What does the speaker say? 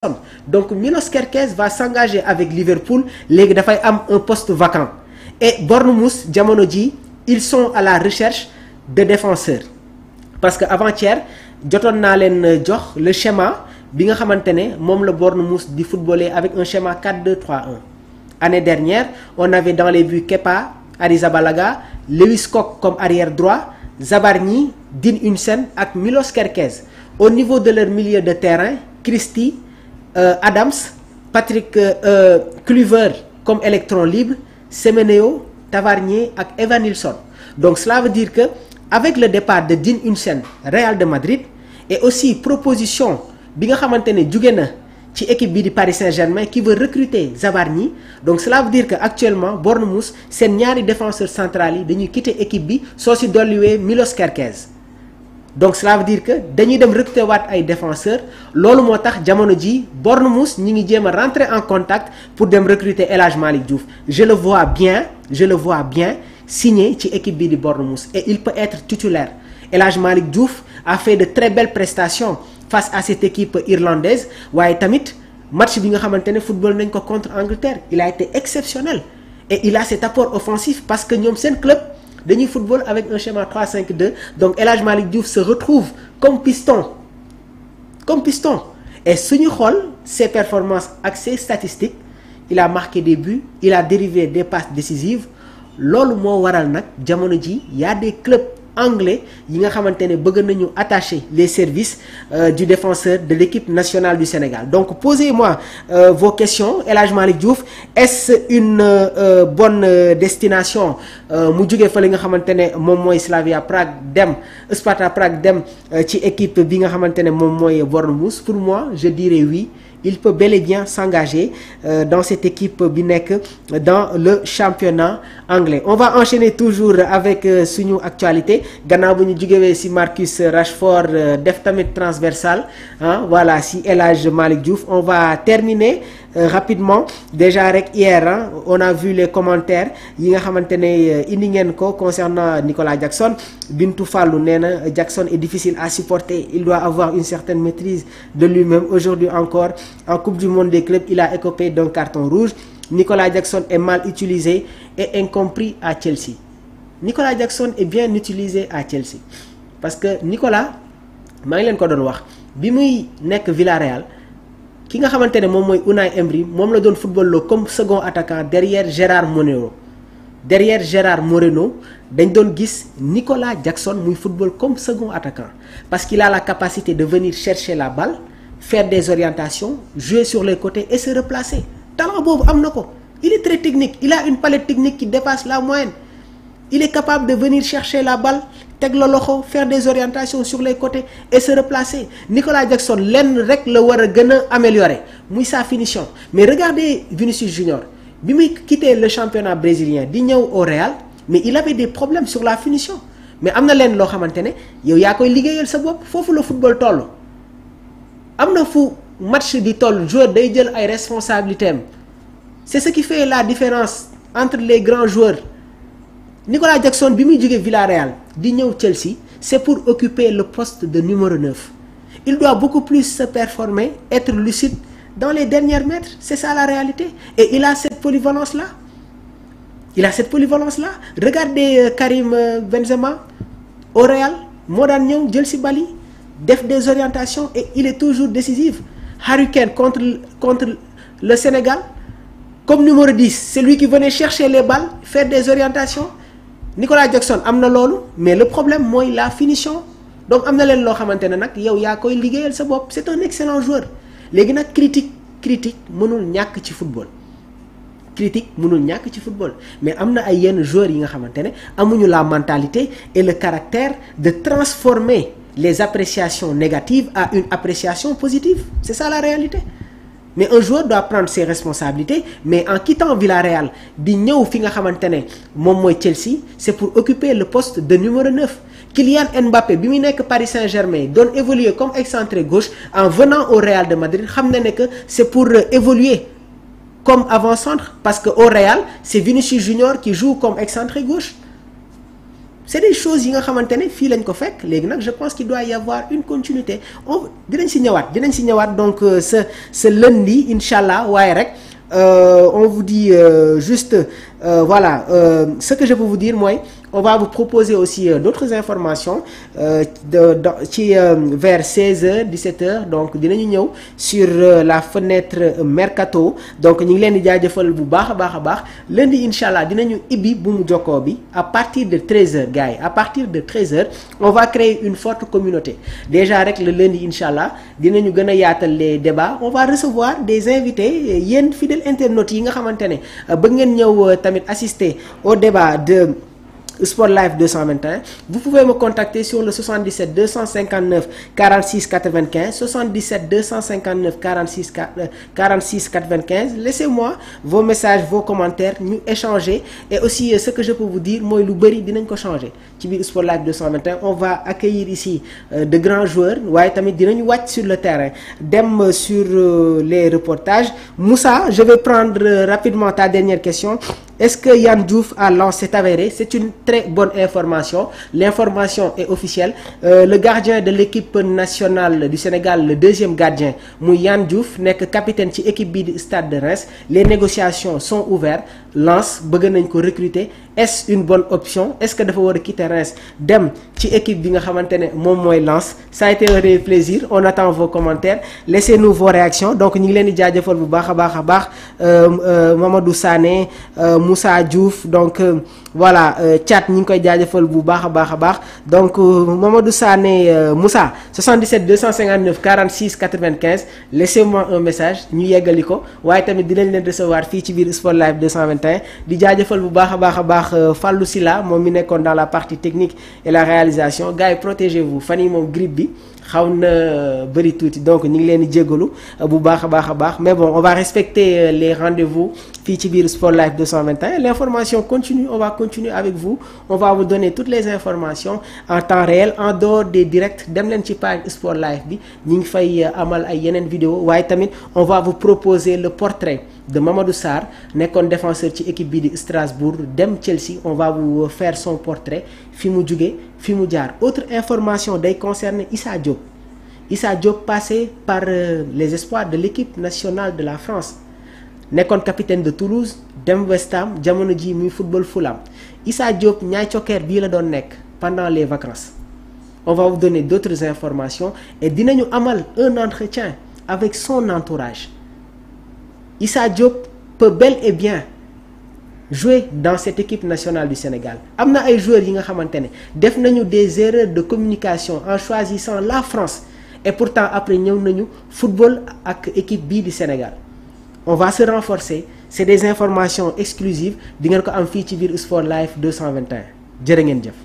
Donc Milos Kerkez va s'engager avec Liverpool léegi dafay am un poste vacant et Bournemouth jamono ji ils sont à la recherche de défenseurs parce que avant-hier jotoon naa leen jox le schéma bi nga xamante ne moom la Bournemouth di footballer avec un schéma 4-2-3-1. Année dernière on avait dans les buts Kepa, Arrizabalaga, Lewis Kok comme arrière droit, Zabarnyi, Dean Huijsen ak Milos Kerkez. Au niveau de leur milieu de terrain, Christie, Adams, Patrick Kluivert comme électron libre, Semenyo, Tavernier ak Evanilson. Donc cela veut dire que avec le départ de Dean Huijsen, Real de Madrid, et aussi proposition bi nga xamante ne jóge na ci équipe bi di Paris Saint-Germain qui veut recruter Zabarnyi, donc cela veut dire que actuellement Bournemouth seen ñaari défenseurs centraux yi dañuy quitter équipe bi soo si dolliwee Milos Kerkez. Donc cela veut dire que dañuy dem recruter waat ay défenseurs loolu moo tax jamono ji Bournemouth ñi ngi jéem a rentrer en contact pour dem recruter El Hadj Malick Diouf. Je le vois bien signé ci équipe bi di Bournemouth et il peut être titulaire. El Hadj Malick Diouf a fait de très belles prestations face à cette équipe irlandaise waaye tamit match bi nga xamante ne football nañ ko contre Angleterre il a été exceptionnel et il a cet apport offensif parce que ñoom seen club dañuy football avec un schéma 3-5-2 donc El Hadj Malick Diouf se retrouve comme piston et suñu xool ses performances ak ses statistiques il a marqué des buts il a dérivé des passes décisives loolu moo waral nag jamono ji y a des clubs anglais yi nga xamante ne bëgg nañu attacher les services du défenseur de l'équipe nationale du Sénégal. Donc posez-moi vos questions. El Hadj Malick Diouf, est-ce une bonne destination mu jógee fa li nga xamante ne moom mooy Slavia Prague dem Sparta Prague dem ci équipe bi nga xamante ne moom mooy Bournemouth? Pour moi je dirais oui. Il peut bel et bien s'engager dans cette équipe bi nekk dans le championnat anglais. On va enchaîner toujours avec suñu actualité gannaaw bu ñu jógewee ci Marcus Rashford def tamit transversal voilà ci El Hadj Malick Diouf. On va terminer rapidement déjà rek hier on a vu les commentaires yi nga xamante ne indi ngeen ko concernant Nicolas Jackson. Bintou Fallou nee na Jackson est difficile à supporter, il doit avoir une certaine maîtrise de lui-même. Aujourd'hui encore en Coupe du Monde des clubs il a écopé d'un carton rouge. Nicolas Jackson est mal utilisé et incompris à Chelsea. Nicolas Jackson est bien utilisé à Chelsea parce que Nicolas maa ngi leen ko doon wax bi muy nekk Villarreal ki nga xamante ne moom mooy Unai Emery moom la doon football loo comme second attaquant derrière Gérard Moreno dañ doon gis Nicolas Jackson muy football comme second attaquant parce qu'il a la capacité de venir chercher la balle, faire des orientations, jouer sur les côtés et se replacer. Talent boobu am na ko. Il est très technique, il a une palette technique qui dépasse la moyenne. Il est capable de venir chercher la balle, teg la loxo, faire des orientations sur les côtés et se replacer. Nicolas Jackson lenn rek la war a gën a améliorer muy sa finition. Mais regardez Vinicius Junior bi muy quitter le championnat brésilien di ñëw au Real mais il avait des problèmes sur la finition. Mais am na leen loo xamante ne yow yaa koy liggéeyal sa bopp foofu la football toll. Am na fu match di toll joueur day jël ay responsabilités am. C'est ce qui fait la différence entre les grands joueurs. Nicolas Jackson bi muy jógee Villarreal di ñëw Chelsea c'est pour occuper le poste de numéro 9. Il doit beaucoup plus se performer, être lucide dans les derniers mètres, c'est ça la réalité. Et il a cette polyvalence-là. Regardez Karim Benzema au Real moo daan ñëw jël ci bali def des orientations et il est toujours décisif. Harry Kane contre le Sénégal comme numéro 10, c'est lui qui venait chercher les balles, faire des orientations. Nicolas Jackson am na loolu mais le problème mooy la finition. Donc am na leen loo xamante ne nag yow yaa koy liggéeyal sa bopp. C'est un excellent joueur. Léegi nag critique mënul ñàkk ci football. Mais am na ay yenn joueurs yi nga xamante ne amuñu la mentalité et le caractère de transformer les appréciations négatives à une appréciation positive. C'est ça la réalité. Mais un joueur doit prendre ses responsabilités mais en quittant Villarreal di ñëw fi nga xamante ne moom mooy Chelsea c'est pour occuper le poste de numéro 9. Kylian Mbappé bi muy nekk Paris Saint-Germain doon évoluer comme excentré gauche en venant au Real de Madrid xam na ne que c'est pour évoluer comme avant-centre parce que au Real c'est Vinicius Junior qui joue comme excentré gauche. c'est des choses yi nga xamante ne fii lañ ko fekk léegi nag je pense qu'il doit y avoir une continuité dinañ si ñëwaat donc ce lundi incha allah waaye rek on vous dit juste voilà ce que je peux vous dire mooy on va vous proposer aussi d'autres informations vers 16h 17h donc dinañu ñëw sur la fenêtre mercato donc ñu ngi leen di jaajëfal bu baax a baax lundi incha allah dinañu ibbi bu mu jokkoo bi à partir de 13h gars yi à partir de 13h on va créer une forte communauté déjà rek le lundi incha allah dinañu gën a yaatal les débats on va recevoir des invités yéen fidèles internautes yi nga xamante ne bëgg ngeen ñëw tamit assister au débat de Sport Live 221 vous pouvez me contacter sur le 77 259 46 95 77 259 46 95 laissez-moi vos messages vos commentaires ñu échanger et aussi ce que je peux vous dire mooy lu bëri dinañ ko changer ci biir Sport Live 221 on va accueillir ici de grands joueurs waaye tamit dinañu wàcc sur le terrain dem sur les reportages Moussa je vais prendre rapidement ta dernière question. Est-ce que Yann Diouf a lancé, c'est avéré? C'est une très bonne information. L'information est officielle. Le gardien de l'équipe nationale du Sénégal, le deuxième gardien, muy Yann Diouf, nekk capitaine ci équipe bi di Stade de Reims. Les négociations sont ouvertes. Lens bëgg nañ ko recruter. Est-ce une bonne option? Est-ce que dafa war a quitter Reims dem ci équipe bi nga xamante ne moom mooy Lens? Ça a été un réel plaisir. On attend vos commentaires. Laissez-nous vos réactions. Donc ñu ngi leen di jaajëfal bu baax a baax Mamadou Sané. Moussa Diouf donc voilà Thiat ñi ngi koy jaajëfal bu baax a baax donc Mamadou Sané Moussa 77 259 46 95 laissez-moi un message ñu yeggali ko waaye tamit dinañ leen recevoir fii ci biir Sport Live 221 di jaajëfal bu baax a baax Fallou Silla moom mi nekkoon dans la partie technique et la réalisation gars yi protégez-vous fan yi moom grippe bi xaw na bëri tuuti donc ñu ngi leen di jégalu bu baax a baax mais bon on va respecter les rendez-vous fii ci biir Sport Live 221 l'information continue on va continuer avec vous on va vous donner toutes les informations en temps réel en dehors des directs dem leen ci page Sport Live bi ñu ngi fay amal ay yeneen vidéo waaye tamit on va vous proposer le portrait de Mamadou Sarr nekkoon défenseur ci équipe bi di Strasbourg dem Chelsea on va vous faire son portrait fi mu jóge fi mu jaar autre information day concerner Issa Diop passé par les espoirs de l'équipe nationale de la France nekkoon capitaine de Toulouse dem West Ham jamono ji muy football Fulham Issa Diop ñaay cokkeer bii la doon nekk pendant les vacances on va vous donner d'autres informations et dinañu amal un entretien avec son entourage Issa Diop peut bel et bien jouer dans cette équipe nationale du Sénégal am na ay joueurs yi nga xamante ne def nañu des erreurs de communication en choisissant la France et pourtant après ñëw nañu football ak équipe bii du Sénégal on va se renforcer c'est des informations exclusives di ngeen ko am fii ci biir Sport Live 221 jërë ngeen jëf